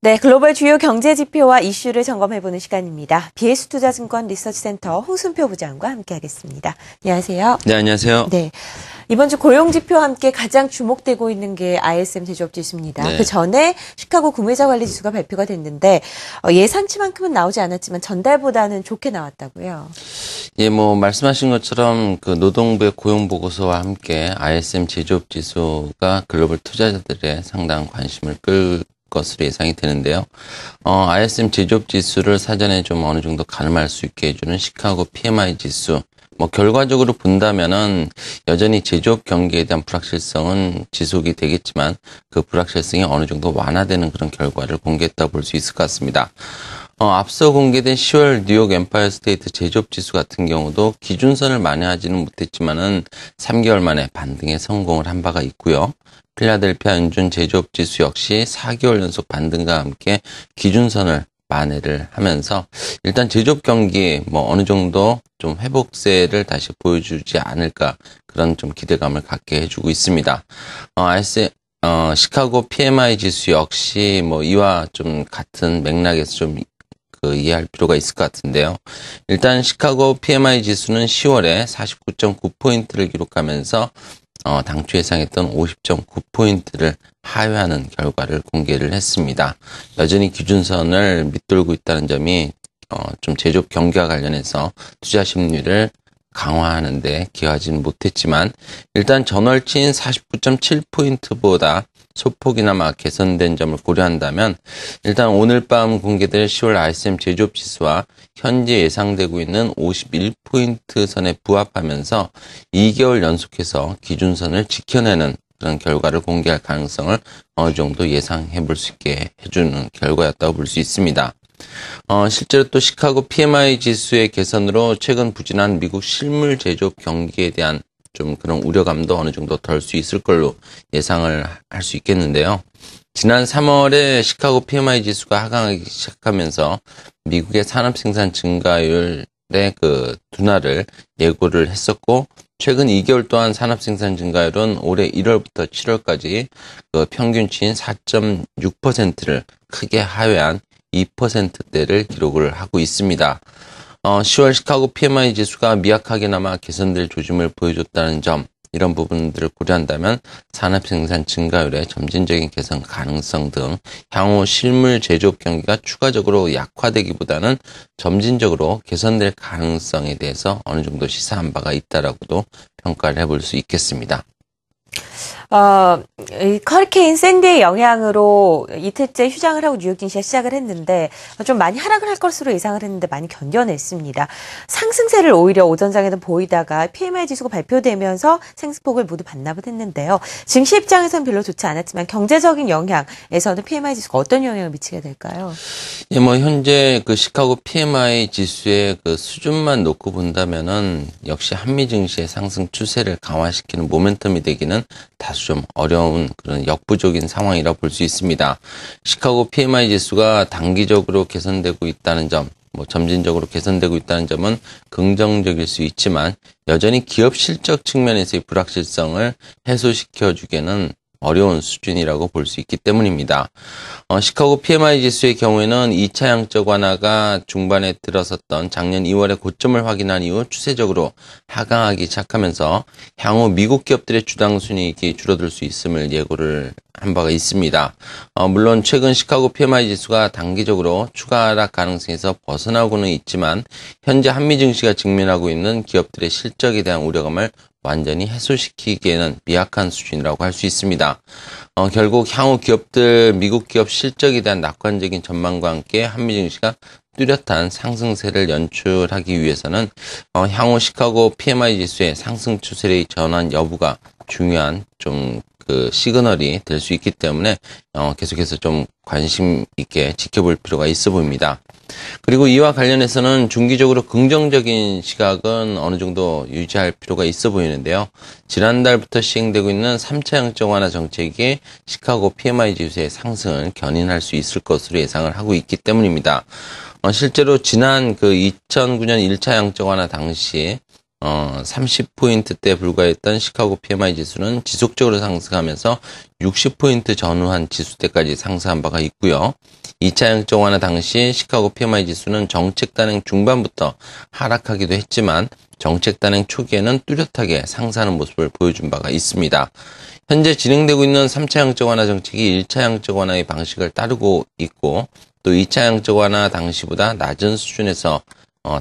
네, 글로벌 주요 경제 지표와 이슈를 점검해보는 시간입니다. BS투자증권 리서치센터 홍순표 부장과 함께하겠습니다. 안녕하세요. 네, 안녕하세요. 네, 이번 주 고용 지표와 함께 가장 주목되고 있는 게 ISM 제조업지수입니다. 네. 그 전에 시카고 구매자 관리 지수가 발표가 됐는데 예상치만큼은 나오지 않았지만 전달보다는 좋게 나왔다고요. 예, 말씀하신 것처럼 그 노동부의 고용 보고서와 함께 ISM 제조업 지수가 글로벌 투자자들의 상당한 관심을 끌 것으로 예상이 되는데요. ISM 제조업 지수를 사전에 좀 어느 정도 가늠할 수 있게 해주는 시카고 PMI 지수. 결과적으로 본다면은 여전히 제조업 경기에 대한 불확실성은 지속이 되겠지만 그 불확실성이 어느 정도 완화되는 그런 결과를 공개했다고 볼 수 있을 것 같습니다. 앞서 공개된 10월 뉴욕 엠파이어 스테이트 제조업 지수 같은 경우도 기준선을 만회하지는 못했지만은 3개월 만에 반등에 성공을 한 바가 있고요. 필라델피아 연준 제조업 지수 역시 4개월 연속 반등과 함께 기준선을 만회를 하면서 일단 제조업 경기 어느 정도 좀 회복세를 다시 보여주지 않을까 그런 좀 기대감을 갖게 해주고 있습니다. 시카고 PMI 지수 역시 이와 좀 같은 맥락에서 좀 이해할 필요가 있을 것 같은데요. 일단 시카고 PMI 지수는 10월에 49.9포인트를 기록하면서 당초 예상했던 50.9포인트를 하회하는 결과를 공개를 했습니다. 여전히 기준선을 밑돌고 있다는 점이 좀 제조업 경기와 관련해서 투자 심리를 강화하는 데 기여하지는 못했지만 일단 전월치인 49.7포인트보다 소폭이나마 개선된 점을 고려한다면 일단 오늘 밤 공개될 10월 ISM 제조업 지수와 현재 예상되고 있는 51포인트 선에 부합하면서 2개월 연속해서 기준선을 지켜내는 그런 결과를 공개할 가능성을 어느 정도 예상해 볼 수 있게 해주는 결과였다고 볼 수 있습니다. 실제로 또 시카고 PMI 지수의 개선으로 최근 부진한 미국 실물 제조업 경기에 대한 좀 그런 우려감도 어느 정도 덜 수 있을 걸로 예상을 할 수 있겠는데요. 지난 3월에 시카고 PMI 지수가 하강하기 시작하면서 미국의 산업 생산 증가율의 그 둔화를 예고를 했었고 최근 2개월 동안 산업 생산 증가율은 올해 1월부터 7월까지 그 평균치인 4.6%를 크게 하회한 2%대를 기록을 하고 있습니다. 10월 시카고 PMI 지수가 미약하게나마 개선될 조짐을 보여줬다는 점, 이런 부분들을 고려한다면 산업 생산 증가율의 점진적인 개선 가능성 등 향후 실물 제조업 경기가 추가적으로 약화되기보다는 점진적으로 개선될 가능성에 대해서 어느 정도 시사한 바가 있다라고도 평가를 해볼 수 있겠습니다. 허리케인 샌디의 영향으로 이틀째 휴장을 하고 뉴욕 증시가 시작을 했는데 좀 많이 하락을 할 것으로 예상을 했는데 많이 견뎌냈습니다. 상승세를 오히려 오전장에는 보이다가 PMI 지수가 발표되면서 생수폭을 모두 반납을 했는데요. 증시 입장에서는 별로 좋지 않았지만 경제적인 영향에서는 PMI 지수가 어떤 영향을 미치게 될까요? 예, 현재 그 시카고 PMI 지수의 그 수준만 놓고 본다면은 역시 한미 증시의 상승 추세를 강화시키는 모멘텀이 되기는 다소 좀 어려운 그런 역부족인 상황이라 볼 수 있습니다. 시카고 PMI 지수가 단기적으로 개선되고 있다는 점, 점진적으로 개선되고 있다는 점은 긍정적일 수 있지만 여전히 기업 실적 측면에서의 불확실성을 해소시켜주기에는 어려운 수준이라고 볼 수 있기 때문입니다. 시카고 PMI 지수의 경우에는 2차 양적 완화가 중반에 들어섰던 작년 2월에 고점을 확인한 이후 추세적으로 하강하기 시작하면서 향후 미국 기업들의 주당 순이익이 줄어들 수 있음을 예고를 한 바가 있습니다. 물론 최근 시카고 PMI 지수가 단기적으로 추가 하락 가능성에서 벗어나고는 있지만 현재 한미 증시가 직면하고 있는 기업들의 실적에 대한 우려감을 완전히 해소시키기에는 미약한 수준이라고 할 수 있습니다. 결국 향후 기업들, 미국 기업 실적에 대한 낙관적인 전망과 함께 한미 증시가 뚜렷한 상승세를 연출하기 위해서는 향후 시카고 PMI 지수의 상승 추세의 전환 여부가 중요한 좀 그 시그널이 될 수 있기 때문에 계속해서 좀 관심 있게 지켜볼 필요가 있어 보입니다. 그리고 이와 관련해서는 중기적으로 긍정적인 시각은 어느 정도 유지할 필요가 있어 보이는데요. 지난달부터 시행되고 있는 3차 양적 완화 정책이 시카고 PMI 지수의 상승을 견인할 수 있을 것으로 예상을 하고 있기 때문입니다. 실제로 지난 그 2009년 1차 양적 완화 당시 30포인트대에 불과했던 시카고 PMI 지수는 지속적으로 상승하면서 60포인트 전후한 지수대까지 상승한 바가 있고요. 2차 양적 완화 당시 시카고 PMI 지수는 정책 단행 중반부터 하락하기도 했지만 정책 단행 초기에는 뚜렷하게 상승하는 모습을 보여준 바가 있습니다. 현재 진행되고 있는 3차 양적 완화 정책이 1차 양적 완화의 방식을 따르고 있고 또 2차 양적 완화 당시보다 낮은 수준에서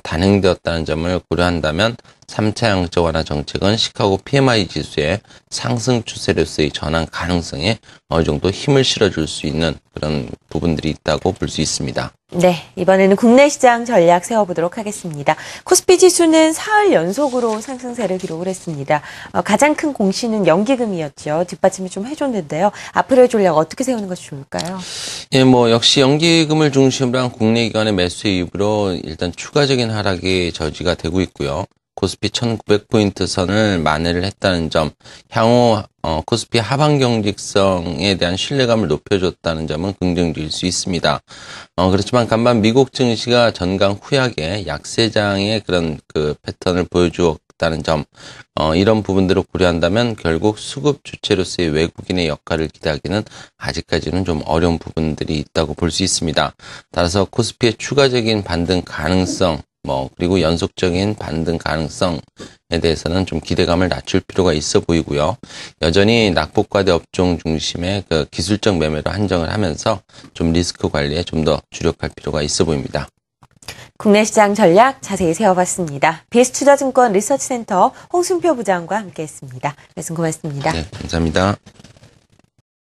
단행되었다는 점을 고려한다면 3차 양적 완화 정책은 시카고 PMI 지수의 상승 추세로서의 전환 가능성에 어느 정도 힘을 실어줄 수 있는 그런 부분들이 있다고 볼 수 있습니다. 네, 이번에는 국내 시장 전략 세워보도록 하겠습니다. 코스피 지수는 사흘 연속으로 상승세를 기록을 했습니다. 가장 큰 공시는 연기금이었죠. 뒷받침을 좀 해줬는데요. 앞으로의 전략 어떻게 세우는 것이 좋을까요? 예, 역시 연기금을 중심으로 한 국내 기관의 매수 이후로 일단 추가적인 하락이 저지가 되고 있고요. 코스피 1900포인트 선을 만회를 했다는 점, 향후 코스피 하방 경직성에 대한 신뢰감을 높여줬다는 점은 긍정적일 수 있습니다. 그렇지만 간만 미국 증시가 전강 후약의 약세장의 그런 그 패턴을 보여주었다는 점, 이런 부분들을 고려한다면 결국 수급 주체로서의 외국인의 역할을 기대하기는 아직까지는 좀 어려운 부분들이 있다고 볼 수 있습니다. 따라서 코스피의 추가적인 반등 가능성, 그리고 연속적인 반등 가능성에 대해서는 좀 기대감을 낮출 필요가 있어 보이고요. 여전히 낙폭과대 업종 중심의 그 기술적 매매로 한정을 하면서 좀 리스크 관리에 좀 더 주력할 필요가 있어 보입니다. 국내 시장 전략 자세히 세워봤습니다. BS투자증권 리서치센터 홍순표 부장과 함께했습니다. 말씀 고맙습니다. 네, 감사합니다.